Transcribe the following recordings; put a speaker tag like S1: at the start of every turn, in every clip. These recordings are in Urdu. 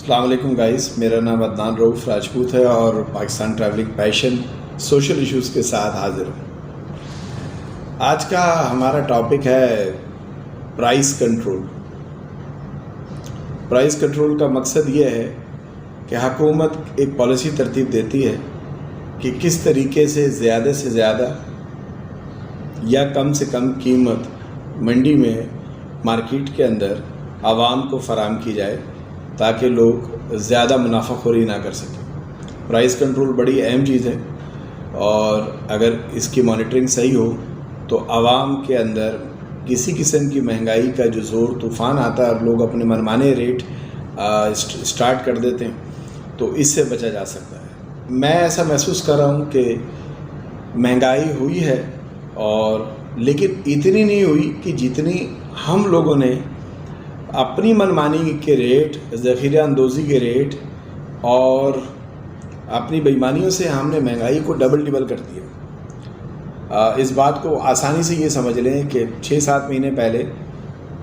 S1: السلام علیکم گائز، میرا نام عدنان رؤف راجپوت ہے اور پاکستان ٹریولنگ پیشن سوشل ایشوز کے ساتھ حاضر ہوں۔ آج کا ہمارا ٹاپک ہے پرائس کنٹرول۔ پرائس کنٹرول کا مقصد یہ ہے کہ حکومت ایک پالیسی ترتیب دیتی ہے کہ کس طریقے سے زیادہ یا کم سے کم قیمت منڈی میں مارکیٹ کے اندر عوام کو فراہم کی جائے تاکہ لوگ زیادہ منافع خوری نہ کر سکیں۔ پرائس کنٹرول بڑی اہم چیز ہے اور اگر اس کی مانیٹرنگ صحیح ہو تو عوام کے اندر کسی قسم کی مہنگائی کا جو زور طوفان آتا ہے اور لوگ اپنے منمانے ریٹ سٹارٹ کر دیتے ہیں تو اس سے بچا جا سکتا ہے۔ میں ایسا محسوس کر رہا ہوں کہ مہنگائی ہوئی ہے اور لیکن اتنی نہیں ہوئی کہ جتنی ہم لوگوں نے اپنی منمانی کے ریٹ، ذخیرہ اندوزی کے ریٹ اور اپنی بےایمانیوں سے ہم نے مہنگائی کو ڈبل کر دیا۔ اس بات کو آسانی سے یہ سمجھ لیں کہ 6-7 مہینے پہلے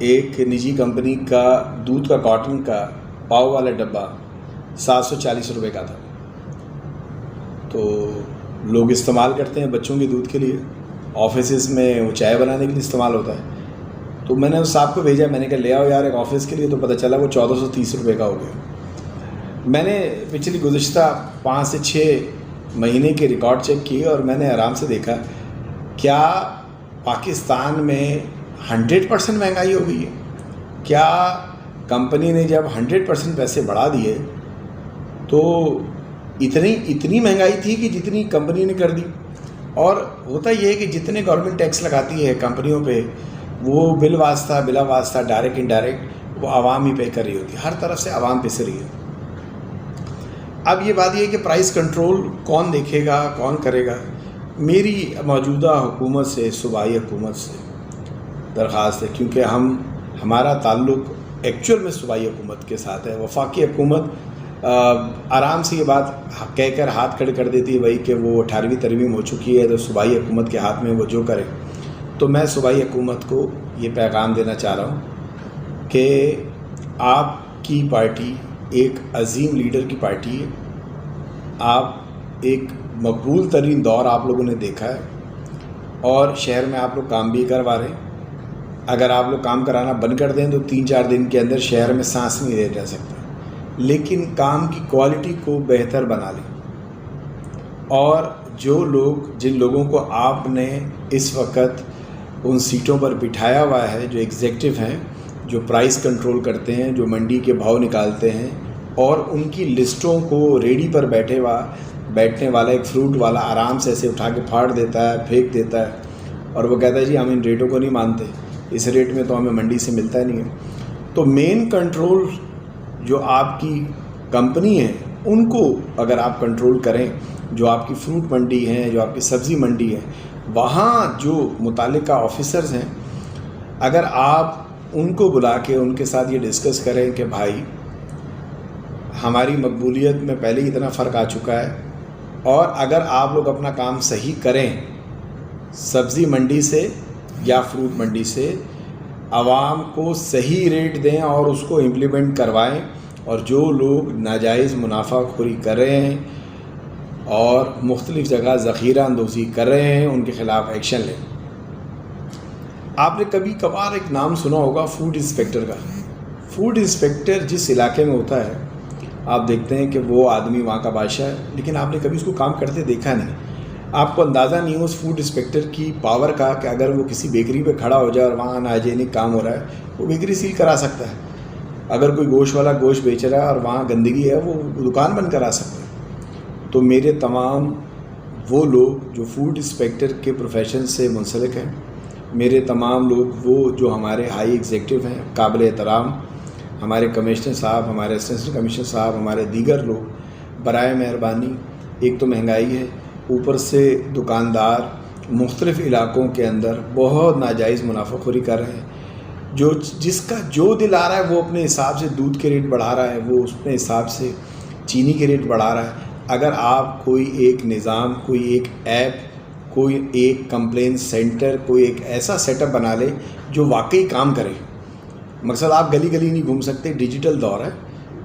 S1: ایک نجی کمپنی کا دودھ کا کاٹن کا پاؤ والا ڈبہ 740 روپے کا تھا۔ تو لوگ استعمال کرتے ہیں بچوں کے دودھ کے لیے، آفیسز میں وہ چائے بنانے کے لیے استعمال ہوتا ہے۔ تو میں نے اس صاحب کو بھیجا، میں نے کہا لے آؤ یار ایک آفس کے لیے، تو پتہ چلا وہ 1430 روپے کا ہو گیا۔ میں نے پچھلی گزشتہ 5 سے 6 مہینے کے ریکارڈ چیک کیے اور میں نے آرام سے دیکھا کیا پاکستان میں 100% مہنگائی ہو گئی ہے؟ کیا کمپنی نے جب 100% پیسے بڑھا دیے تو اتنی مہنگائی تھی کہ جتنی کمپنی نے کر دی؟ اور ہوتا یہ ہے کہ جتنے گورنمنٹ ٹیکس لگاتی ہے کمپنیوں پہ وہ بلا واسطہ ڈائریکٹ انڈائریکٹ وہ عوام ہی پے کر رہی ہوتی ہے، ہر طرف سے عوام پس رہی ہے۔ اب یہ بات یہ ہے کہ پرائس کنٹرول کون دیکھے گا، کون کرے گا؟ میری موجودہ حکومت سے، صوبائی حکومت سے درخواست ہے، کیونکہ ہمارا تعلق ایکچوئل میں صوبائی حکومت کے ساتھ ہے۔ وفاقی حکومت آرام سے یہ بات کہہ کر ہاتھ کھڑے کر دیتی ہے بھائی کہ وہ 18ویں ترمیم ہو چکی ہے تو صوبائی حکومت کے ہاتھ میں وہ جو کرے۔ تو میں صوبائی حکومت کو یہ پیغام دینا چاہ رہا ہوں کہ آپ کی پارٹی ایک عظیم لیڈر کی پارٹی ہے، آپ ایک مقبول ترین دور آپ لوگوں نے دیکھا ہے اور شہر میں آپ لوگ کام بھی کروا رہے ہیں۔ اگر آپ لوگ کام کرانا بند کر دیں تو 3-4 دن کے اندر شہر میں سانس نہیں رہ سکتا، لیکن کام کی کوالٹی کو بہتر بنا لیں۔ اور جن لوگوں کو آپ نے اس وقت ان سیٹوں پر بٹھایا ہوا ہے، جو ایگزیکٹو ہیں، جو پرائس کنٹرول کرتے ہیں، جو منڈی کے بھاؤ نکالتے ہیں، اور ان کی لسٹوں کو ریڈی پر بیٹھنے والا ایک فروٹ والا آرام سے ایسے اٹھا کے پھاڑ دیتا ہے، پھینک دیتا ہے اور وہ کہتا ہے جی ہم ان ریٹوں کو نہیں مانتے، اس ریٹ میں تو ہمیں منڈی سے ملتا ہی نہیں ہے۔ تو مین کنٹرول جو آپ کی کمپنی ہے ان کو اگر آپ کنٹرول کریں، جو آپ کی فروٹ منڈی ہیں، جو آپ کی سبزی منڈی ہے، وہاں جو متعلقہ آفیسرز ہیں، اگر آپ ان کو بلا کے ان کے ساتھ یہ ڈسکس کریں کہ بھائی ہماری مقبولیت میں پہلے ہی اتنا فرق آ چکا ہے، اور اگر آپ لوگ اپنا کام صحیح کریں سبزی منڈی سے یا فروٹ منڈی سے، عوام کو صحیح ریٹ دیں اور اس کو امپلیمنٹ کروائیں، اور جو لوگ ناجائز منافع خوری کر رہے ہیں اور مختلف جگہ ذخیرہ اندوزی کر رہے ہیں ان کے خلاف ایکشن لیں۔ آپ نے کبھی کبھار ایک نام سنا ہوگا فوڈ انسپیکٹر کا۔ فوڈ انسپیکٹر جس علاقے میں ہوتا ہے آپ دیکھتے ہیں کہ وہ آدمی وہاں کا بادشاہ ہے، لیکن آپ نے کبھی اس کو کام کرتے دیکھا نہیں۔ آپ کو اندازہ نہیں ہو اس فوڈ انسپیکٹر کی پاور کا کہ اگر وہ کسی بیکری پہ کھڑا ہو جائے اور وہاں ناہائجینک کام ہو رہا ہے وہ بیکری سیل کرا سکتا ہے۔ اگر کوئی گوشت والا گوشت بیچ رہا ہے اور وہاں گندگی ہے وہ دکان بند کرا سکتا ہے۔ تو میرے تمام وہ لوگ جو فوڈ انسپیکٹر کے پروفیشن سے منسلک ہیں، میرے تمام لوگ وہ جو ہمارے ہائی ایگزیکٹو ہیں قابل احترام، ہمارے کمشنر صاحب، ہمارے اسسٹنٹ کمشنر صاحب، ہمارے دیگر لوگ، برائے مہربانی، ایک تو مہنگائی ہے، اوپر سے دکاندار مختلف علاقوں کے اندر بہت ناجائز منافع خوری کر رہے ہیں، جس کا جو دل آ رہا ہے وہ اپنے حساب سے دودھ کے ریٹ بڑھا رہا ہے، وہ اپنے حساب سے چینی کے ریٹ بڑھا رہا ہے۔ اگر آپ کوئی ایک نظام، کوئی ایک ایپ، کوئی ایک کمپلین سینٹر، کوئی ایک ایسا سیٹ اپ بنا لے جو واقعی کام کرے، مقصد آپ گلی گلی نہیں گھوم سکتے، ڈیجیٹل دور ہے،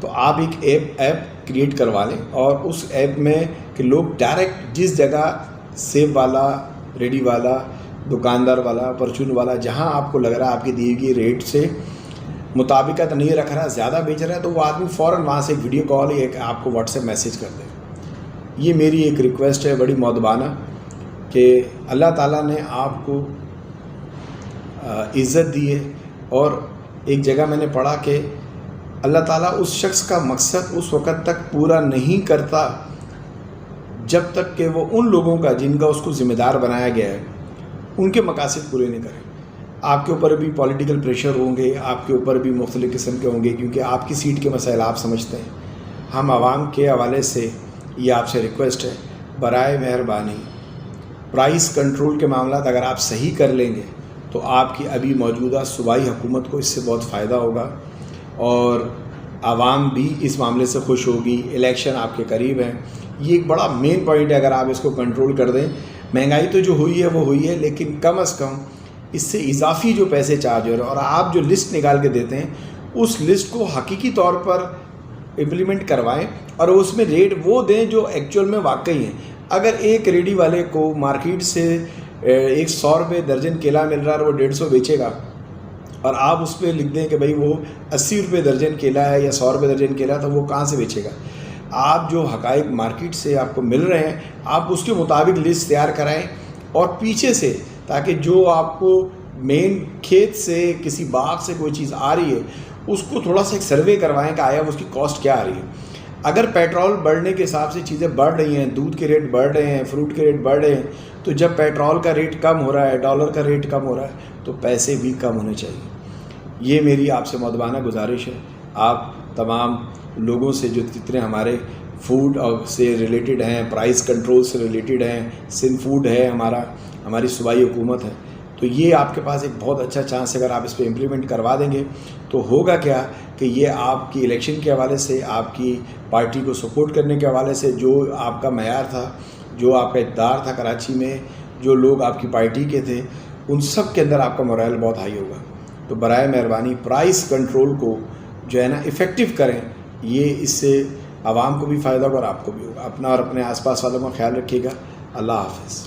S1: تو آپ ایک ایپ کریٹ کروا لیں اور اس ایپ میں کہ لوگ ڈائریکٹ جس جگہ سیب والا، ریڈی والا، دکاندار والا، پرچون والا، جہاں آپ کو لگ رہا ہے آپ کی دی گئی ریٹ سے مطابقت نہیں رکھ رہا، زیادہ بیچ رہا ہے، تو وہ آدمی فوراً وہاں سے ایک ویڈیو کال یا ایک آپ کو واٹس ایپ میسیج کر دے۔ یہ میری ایک ریکویسٹ ہے بڑی مؤدبانہ کہ اللہ تعالیٰ نے آپ کو عزت دی ہے، اور ایک جگہ میں نے پڑھا کہ اللہ تعالیٰ اس شخص کا مقصد اس وقت تک پورا نہیں کرتا جب تک کہ وہ ان لوگوں کا جن کا اس کو ذمہ دار بنایا گیا ہے ان کے مقاصد پورے نہیں کرے۔ آپ کے اوپر بھی پولیٹیکل پریشر ہوں گے، آپ کے اوپر بھی مختلف قسم کے ہوں گے، کیونکہ آپ کی سیٹ کے مسائل آپ سمجھتے ہیں۔ ہم عوام کے حوالے سے یہ آپ سے ریکویسٹ ہے، برائے مہربانی پرائس کنٹرول کے معاملات اگر آپ صحیح کر لیں گے تو آپ کی ابھی موجودہ صوبائی حکومت کو اس سے بہت فائدہ ہوگا، اور عوام بھی اس معاملے سے خوش ہوگی۔ الیکشن آپ کے قریب ہیں، یہ ایک بڑا مین پوائنٹ ہے۔ اگر آپ اس کو کنٹرول کر دیں، مہنگائی تو جو ہوئی ہے وہ ہوئی ہے، لیکن کم از کم اس سے اضافی جو پیسے چارج ہو رہے ہیں، اور آپ جو لسٹ نکال کے دیتے ہیں اس لسٹ کو حقیقی طور پر امپلیمنٹ کروائیں، اور اس میں ریٹ وہ دیں جو ایکچوئل میں واقعی ہیں۔ اگر ایک ریڈی والے کو مارکیٹ سے 100 روپے درجن کیلا مل رہا ہے اور وہ 150 بیچے گا، اور آپ اس پہ لکھ دیں کہ بھائی وہ 80 روپے درجن کیلا ہے یا 100 روپے درجن کیلا، تو وہ کہاں سے بیچے گا؟ آپ جو حقائق مارکیٹ سے آپ کو مل رہے ہیں آپ اس کے مطابق لسٹ تیار کرائیں، اور پیچھے سے تاکہ جو آپ کو مین کھیت سے کسی باغ سے کوئی چیز آ رہی ہے اس کو تھوڑا سا ایک سروے کروائیں کہ آیا اس کی کاسٹ کیا آ رہی ہے۔ اگر پیٹرول بڑھنے کے حساب سے چیزیں بڑھ رہی ہیں، دودھ کے ریٹ بڑھ رہے ہیں، فروٹ کے ریٹ بڑھ رہے ہیں، تو جب پیٹرول کا ریٹ کم ہو رہا ہے، ڈالر کا ریٹ کم ہو رہا ہے، تو پیسے بھی کم ہونے چاہیے۔ یہ میری آپ سے مؤدبانہ گزارش ہے۔ آپ تمام لوگوں سے جو جتنے ہمارے فوڈ سے ریلیٹڈ ہیں، پرائس کنٹرول سے ریلیٹڈ ہیں، سندھ فوڈ ہے ہماری صوبائی حکومت ہے، تو یہ آپ کے پاس ایک بہت اچھا چانس ہے۔ اگر آپ اس پہ امپلیمنٹ کروا دیں گے تو ہوگا کیا کہ یہ آپ کی الیکشن کے حوالے سے، آپ کی پارٹی کو سپورٹ کرنے کے حوالے سے جو آپ کا معیار تھا، جو آپ کا اقتدار تھا کراچی میں، جو لوگ آپ کی پارٹی کے تھے، ان سب کے اندر آپ کا مورائل بہت ہائی ہوگا۔ تو برائے مہربانی پرائس کنٹرول کو جو ہے نا ایفیکٹو کریں، یہ اس سے عوام کو بھی فائدہ ہوگا اور آپ کو بھی ہوگا۔ اپنا اور اپنے آس پاس والوں کا خیال رکھیے گا۔ اللہ حافظ۔